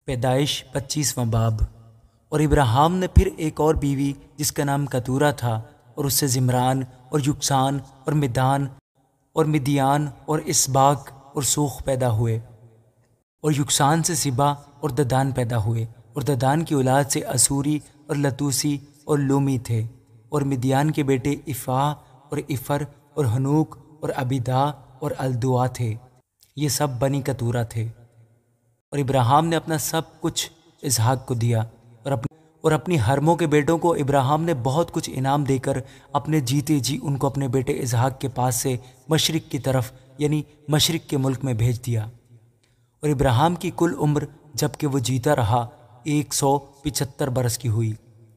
پیدائش 25واں باب۔ اور ابراہیم نے پھر ایک اور بیوی جس کا نام کتورہ تھا، اور اس سے زمران اور یکسان اور مدان اور مدیان اور اسباق اور سوخ پیدا ہوئے، اور یکسان سے سبا اور ددان پیدا ہوئے، اور ددان کی اولاد سے اسوری اور لتوسی اور لومی تھے، اور مدیان کے بیٹے افاح اور افر اور ہنوک اور ابیدا اور الدعا تھے۔ یہ سب بنی کتورہ تھے۔ اور ابراہیم نے اپنا سب کچھ اسحاق کو دیا، اور اپنی حرموں کے بیٹوں کو ابراہیم نے بہت کچھ انعام دے کر اپنے جیتے جی ان کو اپنے بیٹے اسحاق کے پاس سے مشرق کی طرف یعنی مشرق کے ملک میں بھیج دیا۔ اور ابراہیم کی کل عمر جب کہ وہ جیتا رہا 175 برس کی ہوئی،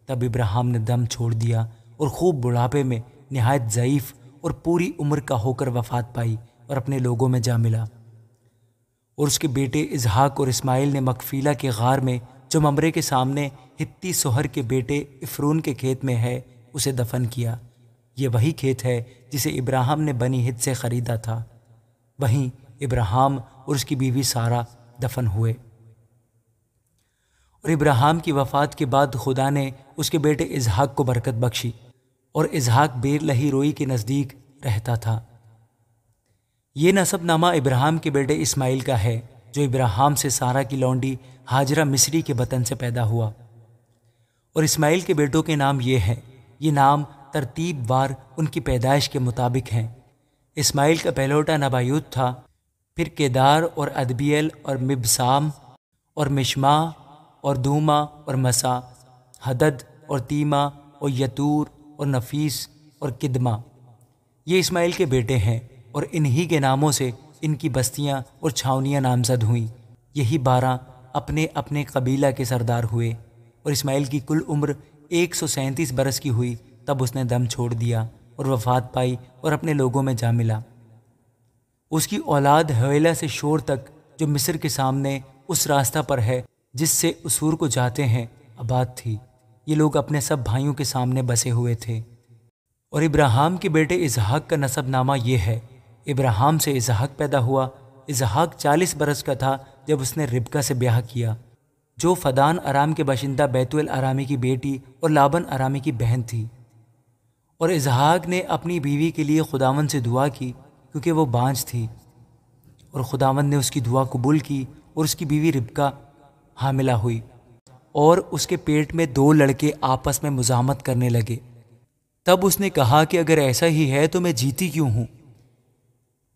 تب ابراہیم نے دم چھوڑ دیا اور خوب بڑھاپے میں نہایت ضعیف اور پوری عمر کا ہو کر وفات پائی اور اپنے لوگوں میں جا ملا۔ اور اس کے بیٹے اسحاق اور اسماعیل نے مکفیلہ کے غار میں جو ممرے کے سامنے ہتی سہر کے بیٹے افرون کے کھیت میں ہے اسے دفن کیا۔ یہ وہی کھیت ہے جسے ابراہیم نے بنی ہت سے خریدا تھا۔ وہیں ابراہیم اور اس کی بیوی سارہ دفن ہوئے۔ اور ابراہیم کی وفات کے بعد خدا نے اس کے بیٹے اسحاق کو برکت بخشی، اور اسحاق بیر لہی روئی کے نزدیک رہتا تھا۔ یہ نسب نامہ ابراہیم کے بیٹے اسماعیل کا ہے جو ابراہیم سے سارہ کی لونڈی ہاجرہ مصری کے بطن سے پیدا ہوا۔ اور اسماعیل کے بیٹوں کے نام یہ ہیں، یہ نام ترتیب وار ان کی پیدائش کے مطابق ہیں۔ اسماعیل کا پہلوٹا نبایوت تھا، پھر کیدار اور ادبیل اور مبسام اور مشما اور دوما اور مسا، حدد اور تیما اور یتور اور نفیس اور کدما۔ یہ اسماعیل کے بیٹے ہیں، اور انہی کے ناموں سے ان کی بستیاں اور چھاونیاں نامزد ہوئیں۔ یہی 12 اپنے اپنے قبیلہ کے سردار ہوئے۔ اور اسماعیل کی کل عمر 137 برس کی ہوئی، تب اس نے دم چھوڑ دیا اور وفات پائی اور اپنے لوگوں میں جا ملا۔ اس کی اولاد حویلہ سے شور تک جو مصر کے سامنے اس راستہ پر ہے جس سے اسور کو جاتے ہیں آباد تھی۔ یہ لوگ اپنے سب بھائیوں کے سامنے بسے ہوئے تھے۔ اور ابراہیم کے بیٹے اسحاق کا نسب نامہ یہ ہے۔ ابراہیم سے اسحاق پیدا ہوا۔ اسحاق 40 برس کا تھا جب اس نے ربکہ سے بیاہ کیا، جو فدان ارام کے باشندہ بیتویل ارامی کی بیٹی اور لابن ارامی کی بہن تھی۔ اور اسحاق نے اپنی بیوی کے لیے خداوند سے دعا کی کیونکہ وہ بانجھ تھی، اور خداوند نے اس کی دعا قبول کی، اور اس کی بیوی ربکہ حاملہ ہوئی، اور اس کے پیٹ میں 2 لڑکے آپس میں مزاحمت کرنے لگے۔ تب اس نے کہا کہ اگر ایسا ہی ہے تو میں جیتی کیوں ہوں؟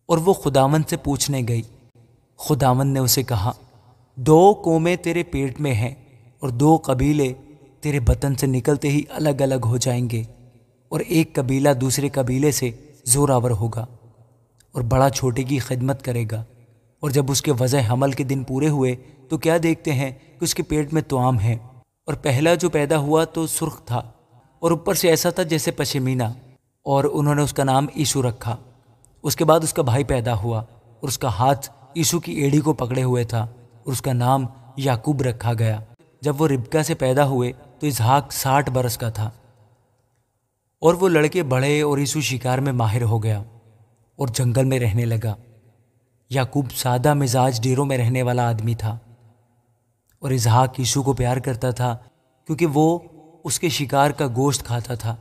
اور وہ خداوند سے پوچھنے گئی۔ خداوند نے اسے کہا، 2 قومیں تیرے پیٹ میں ہیں، اور 2 قبیلے تیرے بطن سے نکلتے ہی الگ الگ ہو جائیں گے، اور ایک قبیلہ دوسرے قبیلے سے زوراور ہوگا اور بڑا چھوٹے کی خدمت کرے گا۔ اور جب اس کے وضع حمل کے دن پورے ہوئے تو کیا دیکھتے ہیں کہ اس کے پیٹ میں توام ہے، اور پہلا جو پیدا ہوا تو سرخ تھا اور اوپر سے ایسا تھا جیسے پشمینہ، اور انہوں نے اس کا نام یسوع رکھا۔ اس کے بعد اس کا بھائی پیدا ہوا، اور اس کا ہاتھ یسوع کی ایڑی کو پکڑے ہوئے تھا، اور اس کا نام یعقوب رکھا گیا۔ جب وہ ربکہ سے پیدا ہوئے تو اسحاق 60 برس کا تھا۔ اور وہ لڑکے بڑھے، اور یسوع شکار میں ماہر ہو گیا اور جنگل میں رہنے لگا۔ یعقوب سادہ مزاج ڈیروں میں رہنے والا آدمی تھا، اور اسحاق یسوع کو پیار کرتا تھا کیونکہ وہ اس کے شکار کا گوشت کھاتا تھا،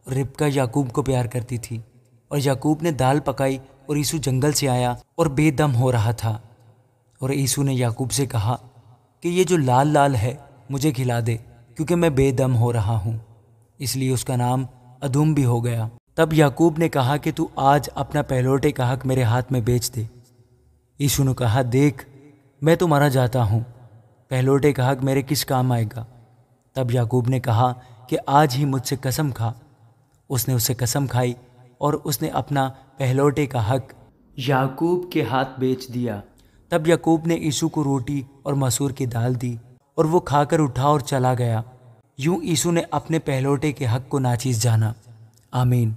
اور ربکہ یعقوب کو پیار کرتی تھی۔ اور یعقوب نے دال پکائی، اور یسوع جنگل سے آیا اور بے دم ہو رہا تھا، اور یسوع نے یعقوب سے کہا کہ یہ جو لال لال ہے مجھے کھلا دے، کیونکہ میں بے دم ہو رہا ہوں۔ اس لیے اس کا نام ادوم بھی ہو گیا۔ تب یعقوب نے کہا کہ تو آج اپنا پہلوٹے کا حق میرے ہاتھ میں بیچ دے۔ یسوع نے کہا، دیکھ میں تو مرا جاتا ہوں، پہلوٹے کا حق میرے کس کام آئے گا؟ تب یعقوب نے کہا کہ آج ہی مجھ سے قسم کھا۔ اس نے اس سے قسم کھائی، اور اس نے اپنا پہلوٹے کا حق یعقوب کے ہاتھ بیچ دیا۔ تب یعقوب نے یسوع کو روٹی اور مسور کی دال دی، اور وہ کھا کر اٹھا اور چلا گیا۔ یوں یسوع نے اپنے پہلوٹے کے حق کو ناچیز جانا۔ آمین۔